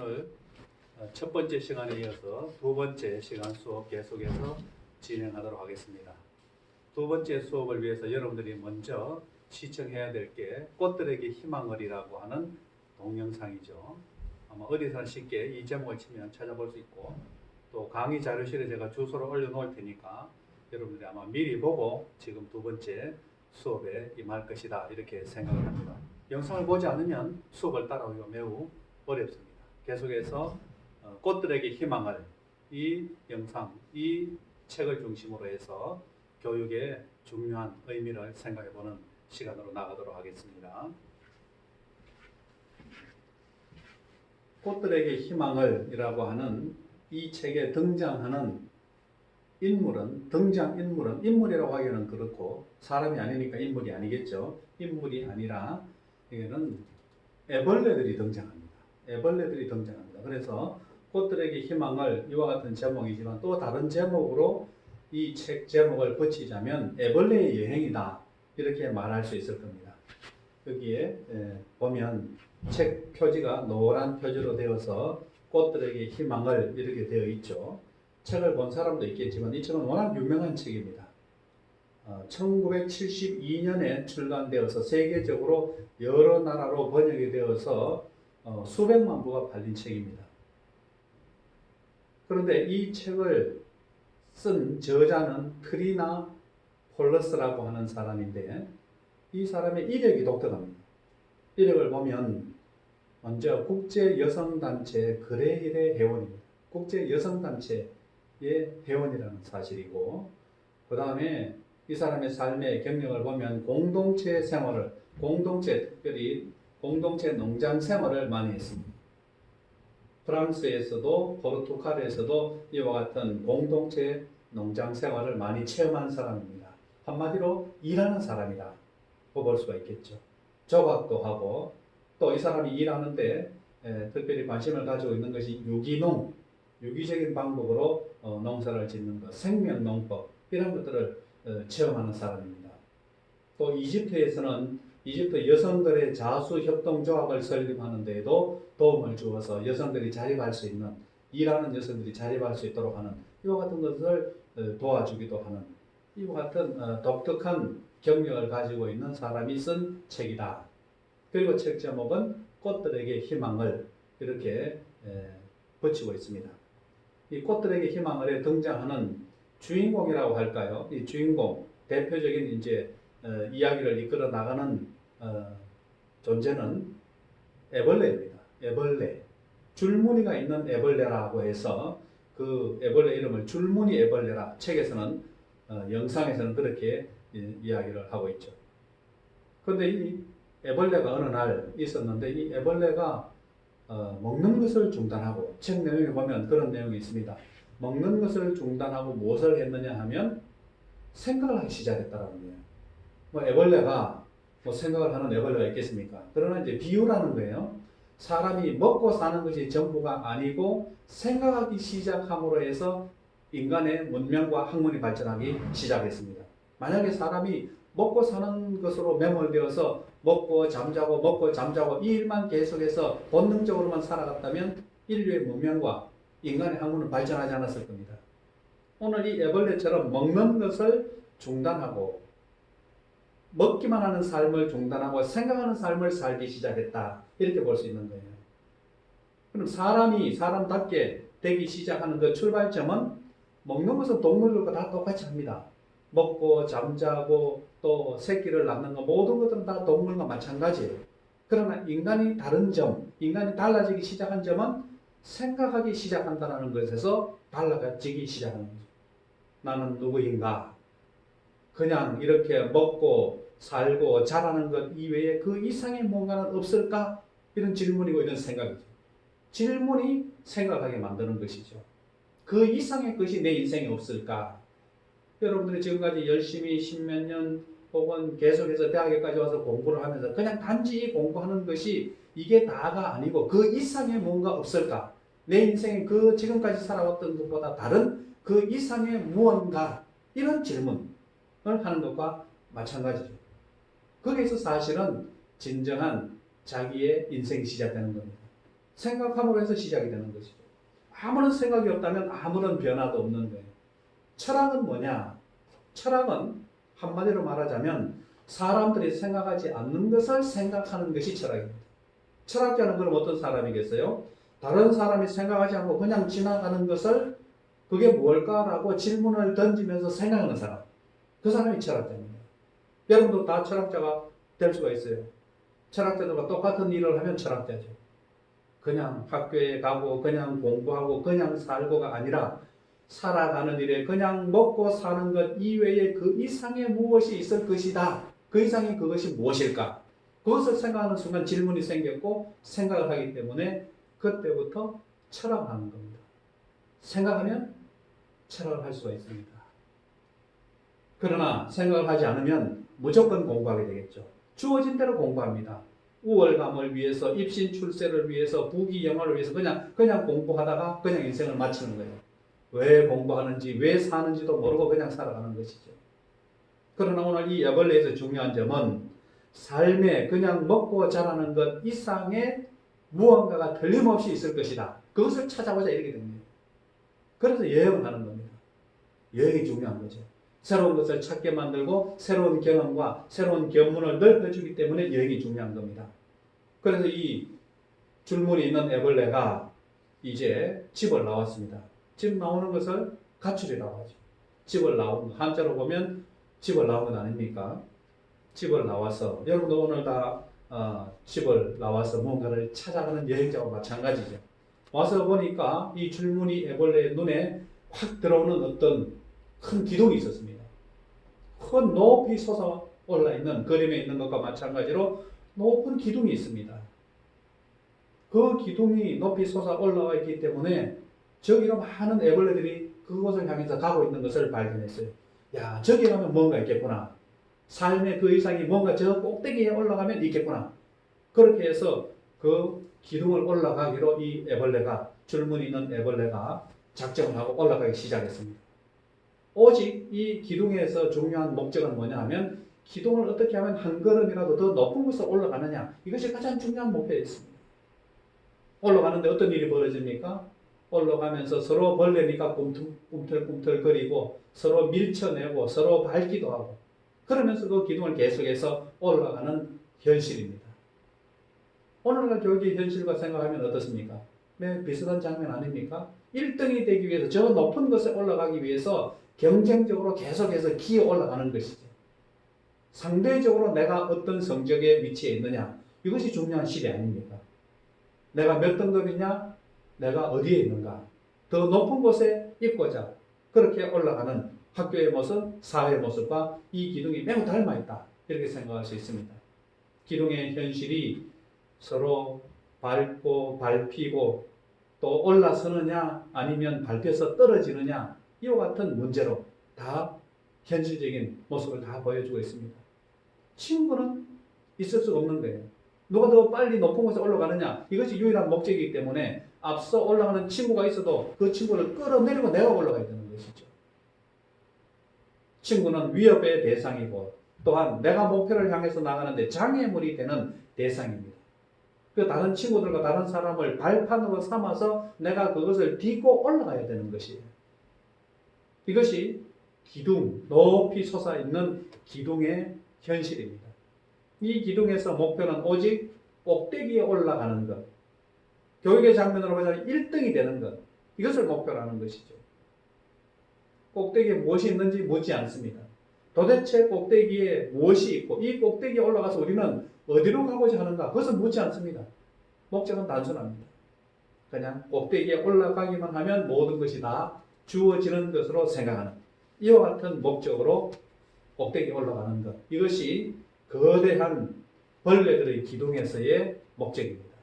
오늘 첫 번째 시간에 이어서 두 번째 시간 수업 계속해서 진행하도록 하겠습니다. 두 번째 수업을 위해서 여러분들이 먼저 시청해야 될 게 꽃들에게 희망을이라고 하는 동영상이죠. 아마 어디서나 쉽게 이 제목을 치면 찾아볼 수 있고, 또 강의 자료실에 제가 주소를 올려놓을 테니까 여러분들이 아마 미리 보고 지금 두 번째 수업에 임할 것이다 이렇게 생각을 합니다. 영상을 보지 않으면 수업을 따라오기가 매우 어렵습니다. 계속해서 꽃들에게 희망을, 이 영상, 이 책을 중심으로 해서 교육의 중요한 의미를 생각해보는 시간으로 나가도록 하겠습니다. 꽃들에게 희망을 이라고 하는 이 책에 등장하는 인물은, 등장인물은, 인물이라고 하기에는 그렇고 사람이 아니니까 인물이 아니겠죠. 인물이 아니라 이거는 애벌레들이 등장합니다. 애벌레들이 등장합니다. 그래서 꽃들에게 희망을, 이와 같은 제목이지만 또 다른 제목으로 이 책 제목을 붙이자면 애벌레의 여행이다 이렇게 말할 수 있을 겁니다. 여기에 보면 책 표지가 노란 표지로 되어서 꽃들에게 희망을 이렇게 되어 있죠. 책을 본 사람도 있겠지만 이 책은 워낙 유명한 책입니다. 1972년에 출간되어서 세계적으로 여러 나라로 번역이 되어서 수백만 부가 팔린 책입니다. 그런데 이 책을 쓴 저자는 트리나 폴러스라고 하는 사람인데, 이 사람의 이력이 독특합니다. 이력을 보면 먼저 국제여성단체 그레일의 회원입니다. 국제여성단체의 회원이라는 사실이고, 그 다음에 이 사람의 삶의 경력을 보면 공동체 생활을, 특별히 공동체 농장 생활을 많이 했습니다. 프랑스에서도 포르투갈에서도 이와 같은 공동체 농장 생활을 많이 체험한 사람입니다. 한마디로 일하는 사람이다 볼 수가 있겠죠. 조각도 하고, 또 이 사람이 일하는데 특별히 관심을 가지고 있는 것이 유기농, 유기적인 방법으로 농사를 짓는 것, 생명농법 이런 것들을 체험하는 사람입니다. 또 이집트에서는 이집트 여성들의 자수협동조합을 설립하는 데에도 도움을 주어서 여성들이 자립할 수 있는, 일하는 여성들이 자립할 수 있도록 하는 이와 같은 것을 도와주기도 하는 이와 같은 독특한 경력을 가지고 있는 사람이 쓴 책이다. 그리고 책 제목은 꽃들에게 희망을 이렇게 붙이고 있습니다. 이 꽃들에게 희망을에 등장하는 주인공이라고 할까요? 이 주인공, 대표적인 이제 이야기를 이끌어 나가는 존재는 애벌레입니다. 애벌레. 줄무늬가 있는 애벌레라고 해서 그 애벌레 이름을 줄무늬 애벌레라 책에서는, 영상에서는 그렇게 이야기를 하고 있죠. 그런데 이 애벌레가 어느 날 있었는데, 이 애벌레가 먹는 것을 중단하고, 책 내용에 보면 그런 내용이 있습니다. 먹는 것을 중단하고 무엇을 했느냐 하면 생각을 하기 시작했다라는 거예요. 뭐 애벌레가 생각을 하는 애벌레가 있겠습니까? 그러나 이제 비유라는 거예요. 사람이 먹고 사는 것이 전부가 아니고 생각하기 시작함으로 해서 인간의 문명과 학문이 발전하기 시작했습니다. 만약에 사람이 먹고 사는 것으로 매몰되어서 먹고 잠자고 이 일만 계속해서 본능적으로만 살아갔다면 인류의 문명과 인간의 학문은 발전하지 않았을 겁니다. 오늘 이 애벌레처럼 먹는 것을 중단하고 먹기만 하는 삶을 중단하고 생각하는 삶을 살기 시작했다 이렇게 볼 수 있는 거예요. 그럼 사람이 사람답게 되기 시작하는 그 출발점은, 먹는 것은 동물들과 다 똑같이 합니다. 먹고 잠자고 또 새끼를 낳는 거, 모든 것들은 다 동물과 마찬가지예요. 그러나 인간이 다른 점, 인간이 달라지기 시작한 점은 생각하기 시작한다는 것에서 달라지기 시작하는 거죠. 나는 누구인가? 그냥 이렇게 먹고 살고 자라는 것 이외에 그 이상의 뭔가는 없을까? 이런 질문이고 이런 생각이죠. 질문이 생각하게 만드는 것이죠. 그 이상의 것이 내 인생에 없을까? 여러분들이 지금까지 열심히 십몇 년 혹은 계속해서 대학에까지 와서 공부를 하면서 그냥 단지 공부하는 것이 이게 다가 아니고 그 이상의 뭔가 없을까? 내 인생에 그 지금까지 살아왔던 것보다 다른 그 이상의 무언가, 이런 질문을 하는 것과 마찬가지죠. 거기에서 사실은 진정한 자기의 인생이 시작되는 겁니다. 생각함으로 해서 시작이 되는 것이죠. 아무런 생각이 없다면 아무런 변화도 없는 거예요. 철학은 뭐냐? 철학은 한마디로 말하자면 사람들이 생각하지 않는 것을 생각하는 것이 철학입니다. 철학자는 그럼 어떤 사람이겠어요? 다른 사람이 생각하지 않고 그냥 지나가는 것을 그게 뭘까라고 질문을 던지면서 생각하는 사람. 그 사람이 철학자입니다. 여러분도 다 철학자가 될 수가 있어요. 철학자들과 똑같은 일을 하면 철학자죠. 그냥 학교에 가고 그냥 공부하고 그냥 살고가 아니라 살아가는 일에 그냥 먹고 사는 것 이외에 그 이상의 무엇이 있을 것이다. 그 이상의 그것이 무엇일까? 그것을 생각하는 순간 질문이 생겼고 생각을 하기 때문에 그때부터 철학하는 겁니다. 생각하면 철학을 할 수가 있습니다. 그러나 생각을 하지 않으면 무조건 공부하게 되겠죠. 주어진 대로 공부합니다. 우월감을 위해서, 입신 출세를 위해서, 부귀영화를 위해서 그냥 공부하다가 그냥 인생을 마치는 거예요. 왜 공부하는지, 왜 사는지도 모르고 그냥 살아가는 것이죠. 그러나 오늘 이 애벌레에서 중요한 점은 삶에 그냥 먹고 자라는 것 이상의 무언가가 틀림없이 있을 것이다. 그것을 찾아보자 이렇게 됩니다. 그래서 여행을 하는 겁니다. 여행이 중요한 거죠. 새로운 것을 찾게 만들고 새로운 경험과 새로운 견문을 넓혀주기 때문에 여행이 중요한 겁니다. 그래서 이 줄무늬 있는 애벌레가 이제 집을 나왔습니다. 집 나오는 것을 가출이라고 하죠. 집을 나온 한자로 보면 집을 나온 건 아닙니까? 집을 나와서 여러분도 오늘 다 집을 나와서 뭔가를 찾아가는 여행자와 마찬가지죠. 와서 보니까 이 줄무늬 애벌레의 눈에 확 들어오는 어떤 큰 기둥이 있었습니다. 큰 높이 솟아 올라 있는 그림에 있는 것과 마찬가지로 높은 기둥이 있습니다. 그 기둥이 높이 솟아 올라와 있기 때문에 저기로 많은 애벌레들이 그곳을 향해서 가고 있는 것을 발견했어요. 야, 저기 가면 뭔가 있겠구나. 삶의 그 이상이 뭔가 저 꼭대기에 올라가면 있겠구나. 그렇게 해서 그 기둥을 올라가기로 이 애벌레가, 줄무늬 있는 애벌레가 작정을 하고 올라가기 시작했습니다. 오직 이 기둥에서 중요한 목적은 뭐냐 하면 기둥을 어떻게 하면 한 걸음이라도 더 높은 곳에 올라가느냐, 이것이 가장 중요한 목표였습니다. 올라가는데 어떤 일이 벌어집니까? 올라가면서 서로 벌레니까 꿈틀꿈틀거리고 서로 밀쳐내고 서로 밟기도 하고 그러면서 그 기둥을 계속해서 올라가는 현실입니다. 오늘날 교육의 현실과 생각하면 어떻습니까? 네, 비슷한 장면 아닙니까? 1등이 되기 위해서 저 높은 곳에 올라가기 위해서 경쟁적으로 계속해서 기어 올라가는 것이죠. 상대적으로 내가 어떤 성적의 위치에 있느냐, 이것이 중요한 시대 아닙니까? 내가 몇 등급이냐, 내가 어디에 있는가, 더 높은 곳에 있고자 그렇게 올라가는 학교의 모습, 사회의 모습과 이 기둥이 매우 닮아 있다, 이렇게 생각할 수 있습니다. 기둥의 현실이 서로 밟고 밟히고 또 올라서느냐 아니면 밟혀서 떨어지느냐, 이와 같은 문제로 다 현실적인 모습을 다 보여주고 있습니다. 친구는 있을 수 없는 거예요. 누가 더 빨리 높은 곳에 올라가느냐, 이것이 유일한 목적이기 때문에 앞서 올라가는 친구가 있어도 그 친구를 끌어내리고 내가 올라가야 되는 것이죠. 친구는 위협의 대상이고 또한 내가 목표를 향해서 나가는데 장애물이 되는 대상입니다. 그 다른 친구들과 다른 사람을 발판으로 삼아서 내가 그것을 딛고 올라가야 되는 것이에요. 이것이 기둥, 높이 솟아있는 기둥의 현실입니다. 이 기둥에서 목표는 오직 꼭대기에 올라가는 것, 교육의 장면으로 보자면 1등이 되는 것, 이것을 목표로 하는 것이죠. 꼭대기에 무엇이 있는지 묻지 않습니다. 도대체 꼭대기에 무엇이 있고 이 꼭대기에 올라가서 우리는 어디로 가고자 하는가, 그것을 묻지 않습니다. 목적은 단순합니다. 그냥 꼭대기에 올라가기만 하면 모든 것이 다 주어지는 것으로 생각하는, 이와 같은 목적으로 꼭대기에 올라가는 것, 이것이 거대한 벌레들의 기둥에서의 목적입니다.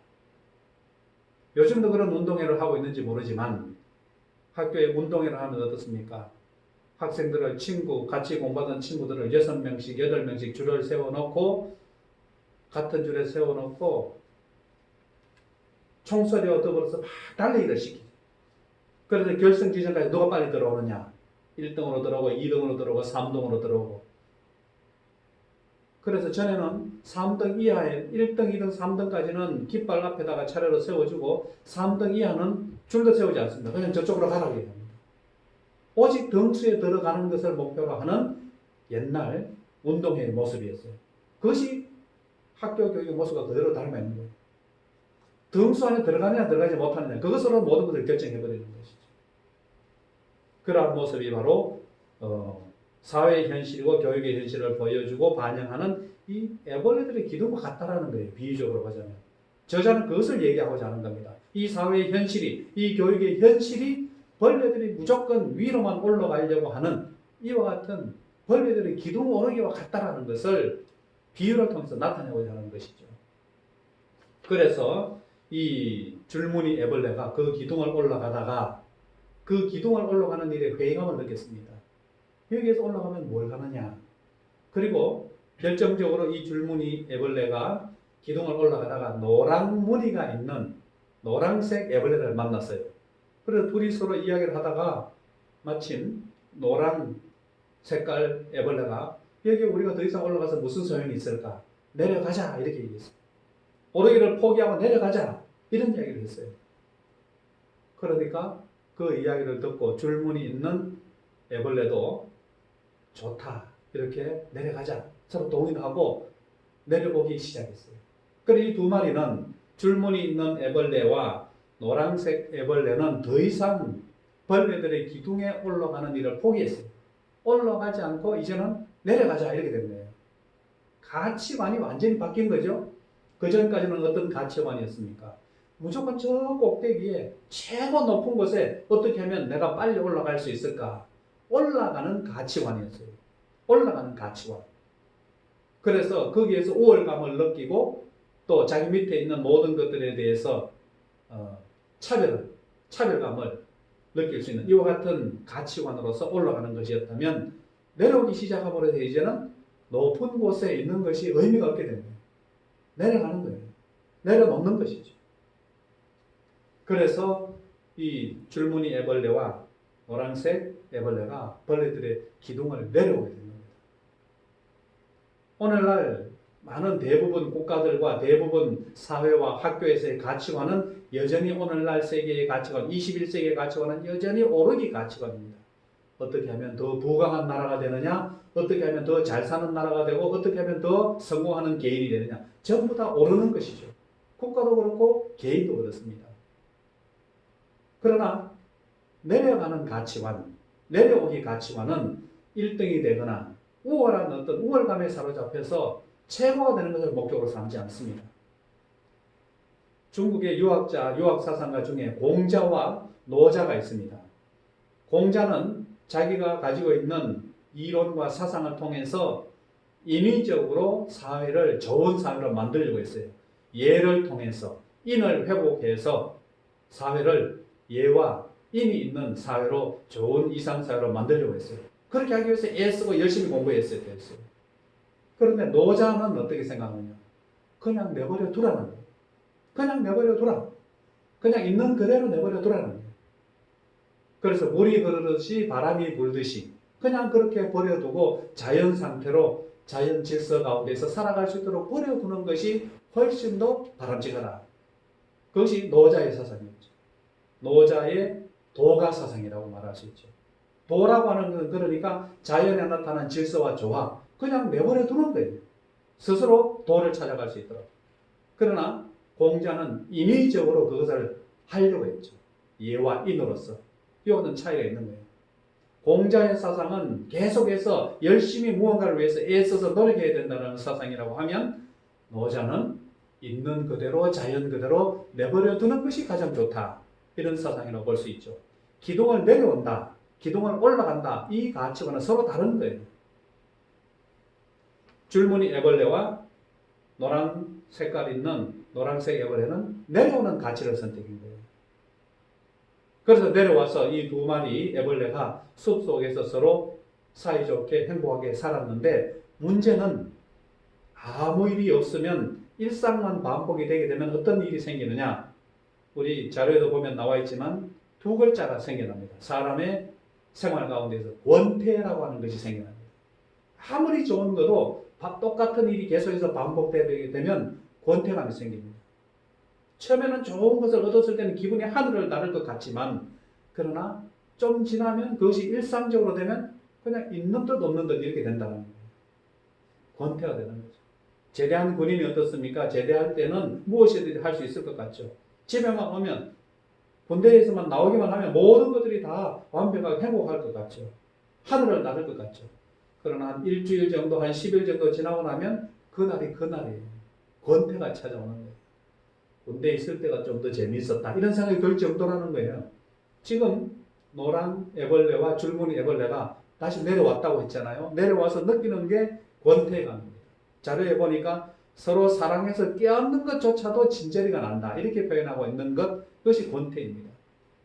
요즘도 그런 운동회를 하고 있는지 모르지만 학교에 운동회를 하면 어떻습니까? 학생들을 같이 공부하던 친구들을 6명씩, 8명씩 줄을 세워놓고 같은 줄에 세워놓고 총소리와 더불어서 막 달리기를 시키죠. 그래서 결승 지점까지 누가 빨리 들어오느냐, 1등으로 들어오고 2등으로 들어오고 3등으로 들어오고 그래서 전에는 3등 이하에 1등, 2등, 3등까지는 깃발 앞에다가 차례로 세워주고 3등 이하는 줄도 세우지 않습니다. 그냥 저쪽으로 가라고 얘기합니다. 오직 등수에 들어가는 것을 목표로 하는 옛날 운동회의 모습이었어요. 그것이 학교 교육의 모습과 그대로 닮아 있는 거예요. 등수 안에 들어가느냐 들어가지 못하느냐 그것으로 모든 것을 결정해버리는 것이죠. 그러한 모습이 바로 사회의 현실이고 교육의 현실을 보여주고 반영하는 이 애벌레들의 기둥과 같다라는 거예요. 비유적으로 보자면. 저자는 그것을 얘기하고자 하는 겁니다. 이 사회의 현실이, 이 교육의 현실이 벌레들이 무조건 위로만 올라가려고 하는 이와 같은 벌레들의 기둥 오르기와 같다라는 것을 비유를 통해서 나타내고자 하는 것이죠. 그래서 이 줄무늬 애벌레가 그 기둥을 올라가다가 그 기둥을 올라가는 일에 회의감을 느꼈습니다. 여기에서 올라가면 뭘 하느냐. 그리고 결정적으로 이 줄무늬 애벌레가 기둥을 올라가다가 노랑 무늬가 있는 노란색 애벌레를 만났어요. 그래서 둘이 서로 이야기를 하다가 마침 노란 색깔 애벌레가 여기 우리가 더 이상 올라가서 무슨 소용이 있을까? 내려가자 이렇게 얘기했어요. 오르기를 포기하고 내려가자 이런 이야기를 했어요. 그러니까 그 이야기를 듣고 줄무늬 있는 애벌레도 좋다 이렇게 내려가자 서로 동의하고 내려오기 시작했어요. 그래서 이 두 마리는 줄무늬 있는 애벌레와 노란색 애벌레는 더 이상 벌레들의 기둥에 올라가는 일을 포기했어요. 올라가지 않고 이제는 내려가자 이렇게 된 거예요. 가치관이 완전히 바뀐 거죠. 그 전까지는 어떤 가치관이었습니까? 무조건 저 꼭대기에 최고 높은 곳에 어떻게 하면 내가 빨리 올라갈 수 있을까? 올라가는 가치관이었어요. 올라가는 가치관. 그래서 거기에서 우월감을 느끼고 또 자기 밑에 있는 모든 것들에 대해서 차별감을 느낄 수 있는 이와 같은 가치관으로서 올라가는 것이었다면 내려오기 시작하므로 이제는 높은 곳에 있는 것이 의미가 없게 됩니다. 내려가는 거예요. 내려놓는 것이죠. 그래서 이 줄무늬 애벌레와 노란색 애벌레가 벌레들의 기둥을 내려오게 됩니다. 오늘날 많은 대부분 국가들과 대부분 사회와 학교에서의 가치관은 여전히 오늘날 세계의 가치관, 21세기의 가치관은 여전히 오르기 가치관입니다. 어떻게 하면 더 부강한 나라가 되느냐, 어떻게 하면 더 잘 사는 나라가 되고, 어떻게 하면 더 성공하는 개인이 되느냐, 전부 다 오르는 것이죠. 국가도 그렇고 개인도 그렇습니다. 그러나 내려가는 가치관, 내려오기 가치관은 1등이 되거나 우월한 어떤 우월감에 사로잡혀서 최고가 되는 것을 목적으로 삼지 않습니다. 중국의 유학사상가 중에 공자와 노자가 있습니다. 공자는 자기가 가지고 있는 이론과 사상을 통해서 인위적으로 사회를 좋은 사회로 만들려고 했어요. 예를 통해서 인을 회복해서 사회를 예와 인이 있는 사회로 좋은 이상사회로 만들려고 했어요. 그렇게 하기 위해서 애쓰고 열심히 공부했어요. 그런데 노자는 어떻게 생각하느냐? 그냥 내버려 두라는 거예요. 그냥 내버려 두라. 그냥 있는 그대로 내버려 두라는 거예요. 그래서 물이 흐르듯이 바람이 불듯이 그냥 그렇게 버려두고 자연 상태로 자연 질서 가운데서 살아갈 수 있도록 버려두는 것이 훨씬 더 바람직하다. 그것이 노자의 사상이었죠. 노자의 도가 사상이라고 말할 수 있죠. 도라고 하는 것은 그러니까 자연에 나타난 질서와 조화 그냥 내버려 두는 거예요. 스스로 도를 찾아갈 수 있도록. 그러나 공자는 인위적으로 그것을 하려고 했죠. 예와 인으로서. 이거는 차이가 있는 거예요. 공자의 사상은 계속해서 열심히 무언가를 위해서 애써서 노력해야 된다는 사상이라고 하면 노자는 있는 그대로 자연 그대로 내버려 두는 것이 가장 좋다. 이런 사상이라고 볼 수 있죠. 기둥을 내려온다. 기둥을 올라간다. 이 가치관은 서로 다른 거예요. 줄무늬 애벌레와 노란 색깔 있는 노란색 애벌레는 내려오는 가치를 선택한 거예요. 그래서 내려와서 이 두 마리 애벌레가 숲속에서 서로 사이좋게 행복하게 살았는데 문제는 아무 일이 없으면 일상만 반복이 되게 되면 어떤 일이 생기느냐? 우리 자료에도 보면 나와 있지만 두 글자가 생겨납니다. 사람의 생활 가운데서 권태라고 하는 것이 생겨납니다. 아무리 좋은 것도 똑같은 일이 계속해서 반복되게 되면 권태감이 생깁니다. 처음에는 좋은 것을 얻었을 때는 기분이 하늘을 나를 것 같지만 그러나 좀 지나면 그것이 일상적으로 되면 그냥 있는 듯 없는 듯 이렇게 된다는 거예요. 권태가 되는 거죠. 제대한 군인이 어떻습니까? 제대할 때는 무엇이든지 할 수 있을 것 같죠. 집에만 오면 군대에서만 나오기만 하면 모든 것들이 다 완벽하게 행복할 것 같죠. 하늘을 나를 것 같죠. 그러나 한 일주일 정도, 한 10일 정도 지나고 나면 그날이 그날이에요. 권태가 찾아오는 거예요. 군대에 있을 때가 좀 더 재미있었다. 이런 생각이 들 정도라는 거예요. 지금 노란 애벌레와 줄무늬 애벌레가 다시 내려왔다고 했잖아요. 내려와서 느끼는 게 권태감입니다. 자료에 보니까 서로 사랑해서 껴안는 것조차도 진저리가 난다. 이렇게 표현하고 있는 것, 그것이 권태입니다.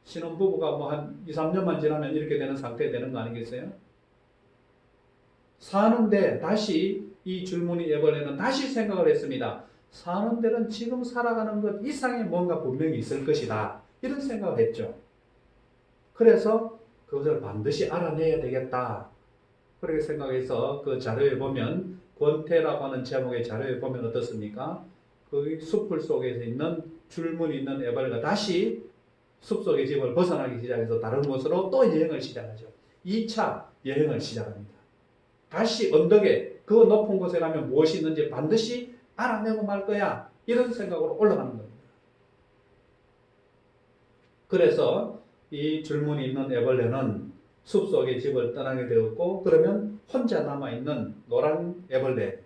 신혼부부가 뭐 한 2, 3년만 지나면 이렇게 되는 상태 되는 거 아니겠어요? 사는데 다시 이 줄무늬 애벌레는 다시 생각을 했습니다. 사는 데는 지금 살아가는 것 이상의 뭔가 분명히 있을 것이다. 이런 생각을 했죠. 그래서 그것을 반드시 알아내야 되겠다. 그렇게 생각해서 그 자료에 보면 권태라고 하는 제목의 자료에 보면 어떻습니까? 그 숲풀 속에서 있는 줄무늬 있는 애벌레가 다시 숲속의 집을 벗어나기 시작해서 다른 곳으로 또 여행을 시작하죠. 2차 여행을 시작합니다. 다시 언덕에 그 높은 곳에 가면 무엇이 있는지 반드시 알아내고 말 거야. 이런 생각으로 올라가는 겁니다. 그래서 이 줄무늬 있는 애벌레는 숲속의 집을 떠나게 되었고 그러면 혼자 남아있는 노란 애벌레는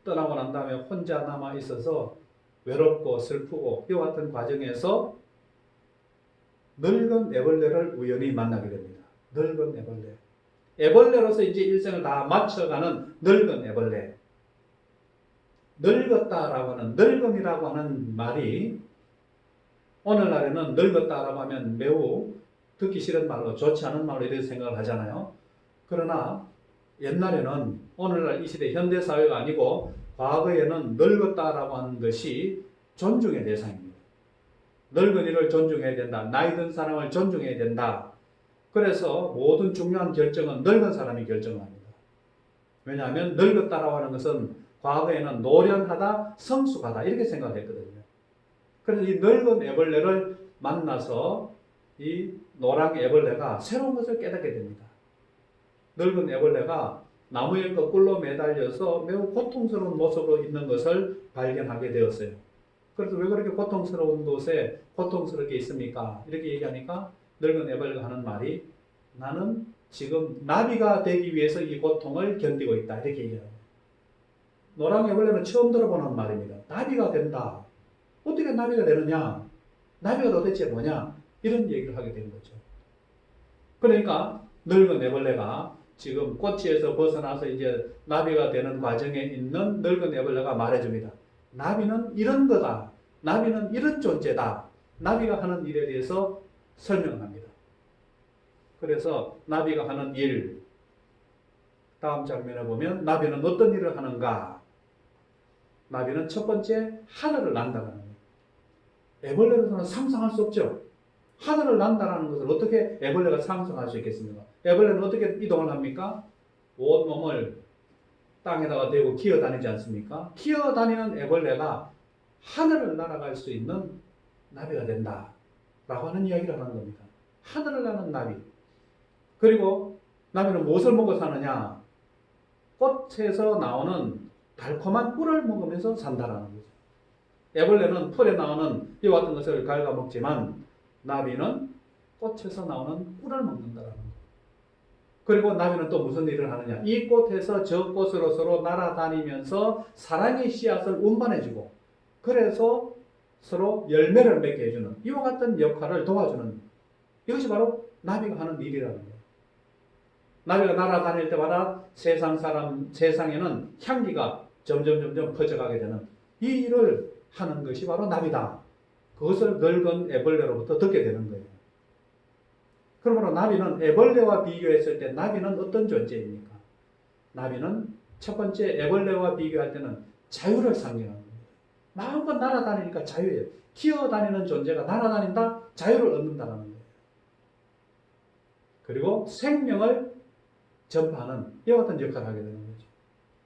떠나고 난 다음에 혼자 남아있어서 외롭고 슬프고 이와 같은 과정에서 늙은 애벌레를 우연히 만나게 됩니다. 늙은 애벌레. 애벌레로서 이제 일생을 다 마쳐가는 늙은 애벌레. 늙었다라고 하는, 늙음이라고 하는 말이 오늘날에는 늙었다라고 하면 매우 듣기 싫은 말로, 좋지 않은 말로 이렇게 생각을 하잖아요. 그러나 옛날에는 오늘날 이 시대 현대사회가 아니고 과거에는 늙었다라고 하는 것이 존중의 대상입니다. 늙은이를 존중해야 된다. 나이 든 사람을 존중해야 된다. 그래서 모든 중요한 결정은 늙은 사람이 결정합니다. 왜냐하면 늙었다라고 하는 것은 과거에는 노련하다, 성숙하다 이렇게 생각했거든요. 그래서 이 늙은 애벌레를 만나서 이 노랑 애벌레가 새로운 것을 깨닫게 됩니다. 늙은 애벌레가 나무에 거꾸로 매달려서 매우 고통스러운 모습으로 있는 것을 발견하게 되었어요. 그래서 왜 그렇게 고통스러운 곳에 고통스럽게 있습니까? 이렇게 얘기하니까 늙은 애벌레가 하는 말이 나는 지금 나비가 되기 위해서 이 고통을 견디고 있다. 이렇게 얘기해요. 노랑 애벌레는 처음 들어보는 말입니다. 나비가 된다. 어떻게 나비가 되느냐? 나비가 도대체 뭐냐? 이런 얘기를 하게 된 거죠. 그러니까 늙은 애벌레가 지금 꽃에서 벗어나서 이제 나비가 되는 과정에 있는 늙은 애벌레가 말해줍니다. 나비는 이런 거다. 나비는 이런 존재다. 나비가 하는 일에 대해서 설명합니다. 그래서 나비가 하는 일, 다음 장면에 보면 나비는 어떤 일을 하는가? 나비는 첫 번째 하늘을 난다는 거예요. 애벌레로서는 상상할 수 없죠. 하늘을 난다는 것을 어떻게 애벌레가 상상할 수 있겠습니까? 애벌레는 어떻게 이동을 합니까? 온몸을 땅에다가 대고 기어다니지 않습니까? 기어다니는 애벌레가 하늘을 날아갈 수 있는 나비가 된다 라고 하는 이야기를 하는 겁니다. 하늘을 나는 나비. 그리고 나비는 무엇을 먹고 사느냐? 꽃에서 나오는 달콤한 꿀을 먹으면서 산다라는 거죠. 애벌레는 풀에 나오는 이와 같은 것을 갉아먹지만 나비는 꽃에서 나오는 꿀을 먹는다라는 거예요. 그리고 나비는 또 무슨 일을 하느냐? 이 꽃에서 저 꽃으로 서로 날아다니면서 사랑의 씨앗을 운반해주고 그래서 서로 열매를 맺게 해주는 이와 같은 역할을 도와주는 이것이 바로 나비가 하는 일이라는 거예요. 나비가 날아다닐 때마다 세상에는 향기가 점점 퍼져가게 되는 이 일을 하는 것이 바로 나비다. 그것을 늙은 애벌레로부터 듣게 되는 거예요. 그러므로 나비는 애벌레와 비교했을 때 나비는 어떤 존재입니까? 나비는 첫 번째 애벌레와 비교할 때는 자유를 상징하는 겁니다. 마음껏 날아다니니까 자유예요. 기어다니는 존재가 날아다닌다, 자유를 얻는다는 거예요. 그리고 생명을 전파하는 이와 같은 역할을 하게 되는 거죠.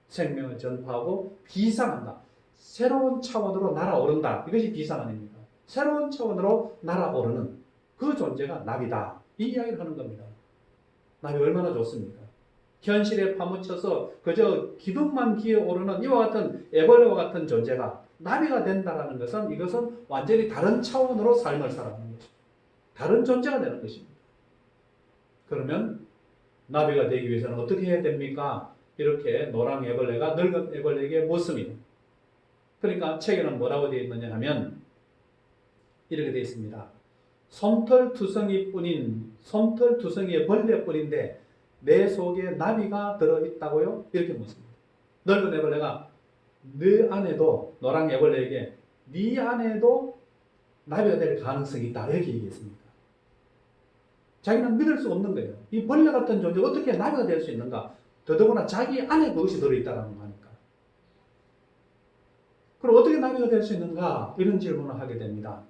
생명을 전파하고 비상한다. 새로운 차원으로 날아오른다. 이것이 비상 아닙니까? 새로운 차원으로 날아오르는 그 존재가 나비다. 이 이야기를 하는 겁니다. 나비 얼마나 좋습니까? 현실에 파묻혀서 그저 기둥만 기어오르는 이와 같은 애벌레와 같은 존재가 나비가 된다는 것은 이것은 완전히 다른 차원으로 삶을 살아가는 것입니다. 다른 존재가 되는 것입니다. 그러면 나비가 되기 위해서는 어떻게 해야 됩니까? 이렇게 노랑 애벌레가 늙은 애벌레에게 묻습니다. 그러니까 책에는 뭐라고 되어 있느냐 하면 이렇게 되어 있습니다. 솜털투성이의 벌레뿐인데 내 속에 나비가 들어있다고요? 이렇게 묻습니다. 늙은 애벌레가 네 안에도 노랑 애벌레에게 네 안에도 나비가 될 가능성이 있다 이렇게 얘기했습니다. 자기는 믿을 수 없는 거예요. 이 벌레 같은 존재가 어떻게 나비가 될 수 있는가? 더더구나 자기 안에 그것이 들어있다는 거니까. 그럼 어떻게 나비가 될 수 있는가? 이런 질문을 하게 됩니다.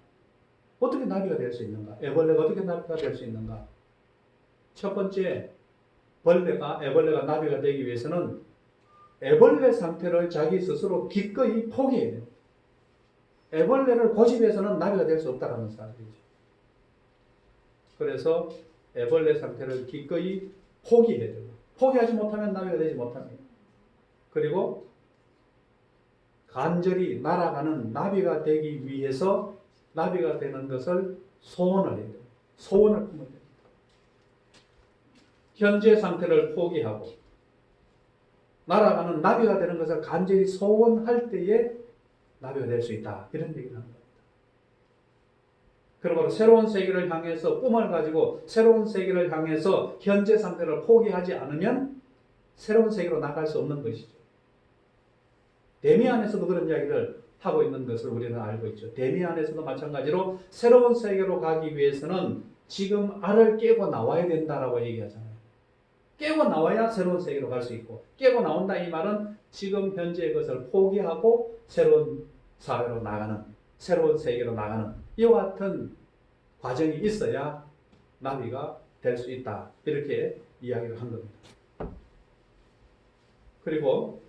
어떻게 나비가 될 수 있는가? 애벌레가 어떻게 나비가 될 수 있는가? 첫 번째, 애벌레가 나비가 되기 위해서는 애벌레 상태를 자기 스스로 기꺼이 포기해야 돼요. 애벌레를 고집해서는 나비가 될 수 없다는 사실이죠. 그래서 애벌레 상태를 기꺼이 포기해야 돼요. 포기하지 못하면 나비가 되지 못합니다. 그리고 간절히 날아가는 나비가 되기 위해서 나비가 되는 것을 소원을 해야 돼요. 소원을 품어야 됩니다. 현재 상태를 포기하고 날아가는 나비가 되는 것을 간절히 소원할 때에 나비가 될 수 있다. 이런 얘기를 하는 겁니다. 그러므로 새로운 세계를 향해서 꿈을 가지고 새로운 세계를 향해서 현재 상태를 포기하지 않으면 새로운 세계로 나갈 수 없는 것이죠. 데미안에서도 그런 이야기를 하고 있는 것을 우리는 알고 있죠. 데미안에서도 마찬가지로 새로운 세계로 가기 위해서는 지금 알을 깨고 나와야 된다라고 얘기하잖아요. 깨고 나와야 새로운 세계로 갈 수 있고, 깨고 나온다 이 말은 지금 현재의 것을 포기하고 새로운 사회로 나가는, 새로운 세계로 나가는 이와 같은 과정이 있어야 나비가 될 수 있다. 이렇게 이야기를 한 겁니다. 그리고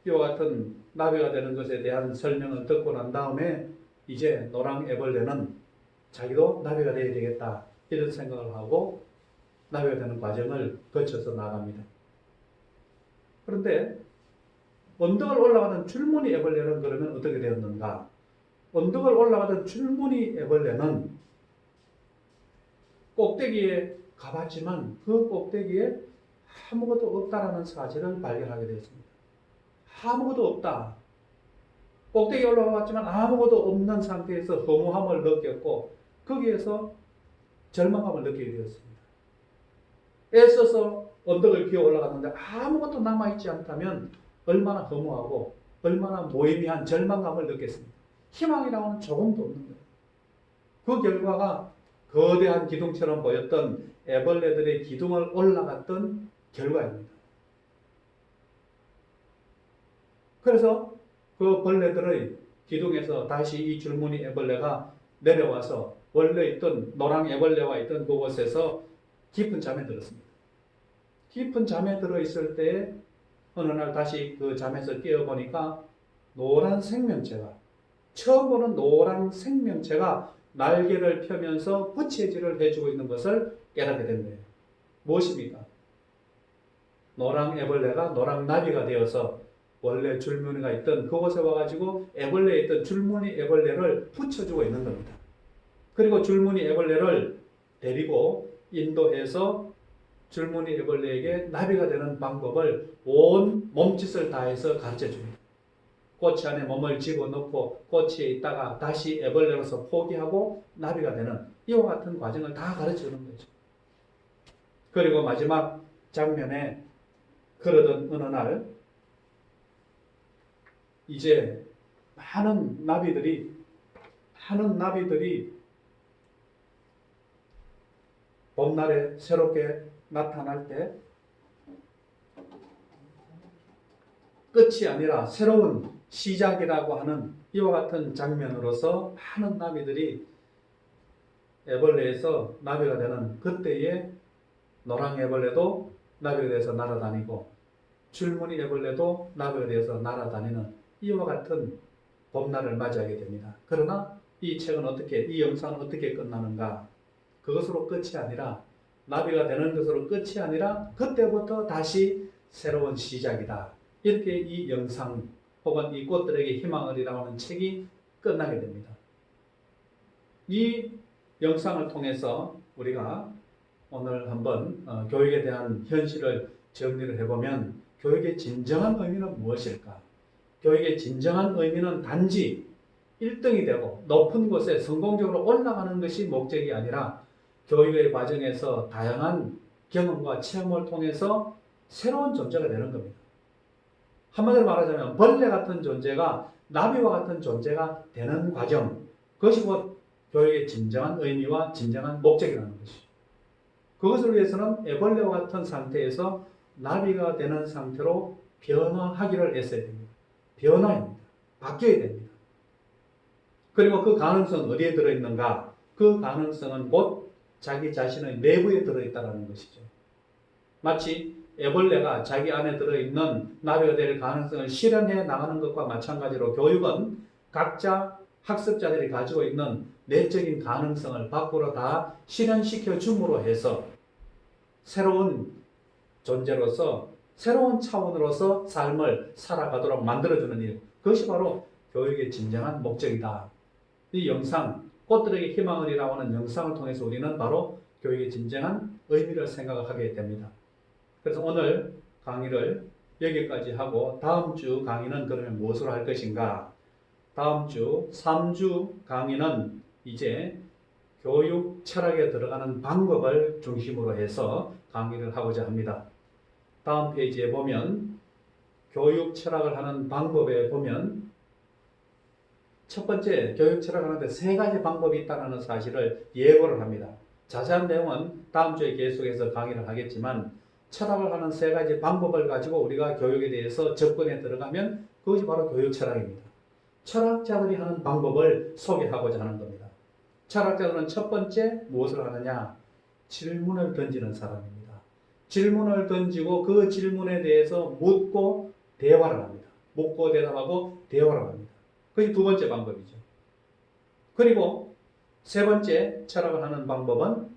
이와 같은 나비가 되는 것에 대한 설명을 듣고 난 다음에 이제 노랑 애벌레는 자기도 나비가 되어야 되겠다 이런 생각을 하고 나비가 되는 과정을 거쳐서 나갑니다. 그런데 언덕을 올라가던 줄무늬 애벌레는 그러면 어떻게 되었는가? 언덕을 올라가던 줄무늬 애벌레는 꼭대기에 가봤지만 그 꼭대기에 아무것도 없다라는 사실을 발견하게 되었습니다. 아무것도 없다. 꼭대기에 올라가봤지만 아무것도 없는 상태에서 허무함을 느꼈고 거기에서 절망감을 느끼게 되었습니다. 애써서 언덕을 기어 올라갔는데 아무것도 남아있지 않다면 얼마나 허무하고 얼마나 무의미한 절망감을 느꼈습니다. 희망이라고는 조금도 없는 거예요. 그 결과가 거대한 기둥처럼 보였던 애벌레들의 기둥을 올라갔던 결과입니다. 그래서 그 벌레들의 기둥에서 다시 이 줄무늬 애벌레가 내려와서 원래 있던 노랑 애벌레와 있던 그곳에서 깊은 잠에 들었습니다. 깊은 잠에 들어있을 때 어느 날 다시 그 잠에서 깨어보니까 노란 생명체가, 처음 보는 노란 생명체가 날개를 펴면서 부채질을 해주고 있는 것을 깨닫게 된 거예요. 무엇입니까? 노랑 애벌레가 노랑 나비가 되어서 원래 줄무늬가 있던 그곳에 와가지고 애벌레에 있던 줄무늬 애벌레를 붙여주고 있는 겁니다. 그리고 줄무늬 애벌레를 데리고 인도해서 줄무늬 애벌레에게 나비가 되는 방법을 온 몸짓을 다해서 가르쳐 줍니다. 꼬치 안에 몸을 집어넣고 꼬치에 있다가 다시 애벌레로서 포기하고 나비가 되는 이와 같은 과정을 다 가르쳐 주는 거죠. 그리고 마지막 장면에 그러던 어느 날 이제 많은 나비들이 봄날에 새롭게 나타날 때 끝이 아니라 새로운 시작이라고 하는 이와 같은 장면으로서 많은 나비들이 애벌레에서 나비가 되는 그때에 노랑 애벌레도 나비가 돼서 날아다니고 줄무늬 애벌레도 나비가 되어서 날아다니는 이와 같은 봄날을 맞이하게 됩니다. 그러나 이 책은 이 영상은 어떻게 끝나는가? 그것으로 끝이 아니라, 나비가 되는 것으로 끝이 아니라 그때부터 다시 새로운 시작이다. 이렇게 이 영상 혹은 이 꽃들에게 희망을이라고 하는 책이 끝나게 됩니다. 이 영상을 통해서 우리가 오늘 한번 교육에 대한 현실을 정리를 해보면, 교육의 진정한 의미는 무엇일까? 교육의 진정한 의미는 단지 1등이 되고 높은 곳에 성공적으로 올라가는 것이 목적이 아니라, 교육의 과정에서 다양한 경험과 체험을 통해서 새로운 존재가 되는 겁니다. 한마디로 말하자면 벌레 같은 존재가 나비와 같은 존재가 되는 과정, 그것이 곧 교육의 진정한 의미와 진정한 목적이라는 것이죠. 그것을 위해서는 애벌레와 같은 상태에서 나비가 되는 상태로 변화하기를 애써야 됩니다. 변화입니다. 바뀌어야 됩니다. 그리고 그 가능성은 어디에 들어있는가? 그 가능성은 곧 자기 자신의 내부에 들어있다는 것이죠. 마치 애벌레가 자기 안에 들어있는 나비가 될 가능성을 실현해 나가는 것과 마찬가지로, 교육은 각자 학습자들이 가지고 있는 내적인 가능성을 밖으로 다 실현시켜 줌으로 해서 새로운 존재로서, 새로운 차원으로서 삶을 살아가도록 만들어주는 일, 그것이 바로 교육의 진정한 목적이다. 이 영상, 꽃들에게 희망을이라고 하는 영상을 통해서 우리는 바로 교육의 진정한 의미를 생각하게 됩니다. 그래서 오늘 강의를 여기까지 하고, 다음 주 강의는 그러면 무엇으로 할 것인가? 다음 주 3주 강의는 이제 교육 철학에 들어가는 방법을 중심으로 해서 강의를 하고자 합니다. 다음 페이지에 보면 교육 철학을 하는 방법에 보면, 첫 번째, 교육 철학을 하는데 3가지 방법이 있다는 사실을 예고를 합니다. 자세한 내용은 다음 주에 계속해서 강의를 하겠지만, 철학을 하는 3가지 방법을 가지고 우리가 교육에 대해서 접근에 들어가면 그것이 바로 교육 철학입니다. 철학자들이 하는 방법을 소개하고자 하는 겁니다. 철학자들은 첫 번째 무엇을 하느냐? 질문을 던지는 사람입니다. 질문을 던지고 그 질문에 대해서 묻고 대화를 합니다. 묻고 대답하고 대화를 합니다. 그게 두 번째 방법이죠. 그리고 세 번째 철학을 하는 방법은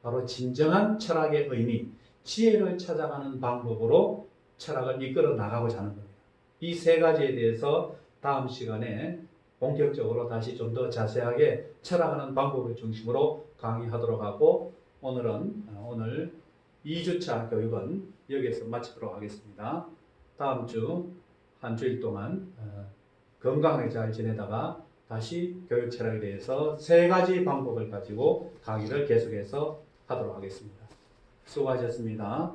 바로 진정한 철학의 의미, 지혜를 찾아가는 방법으로 철학을 이끌어 나가고자 하는 겁니다. 이 3가지에 대해서 다음 시간에 본격적으로 다시 좀 더 자세하게 철학하는 방법을 중심으로 강의하도록 하고, 오늘 2주차 교육은 여기에서 마치도록 하겠습니다. 다음 주 한 주일 동안 건강하게 잘 지내다가 다시 교육 철학에 대해서 3가지 방법을 가지고 강의를 계속해서 하도록 하겠습니다. 수고하셨습니다.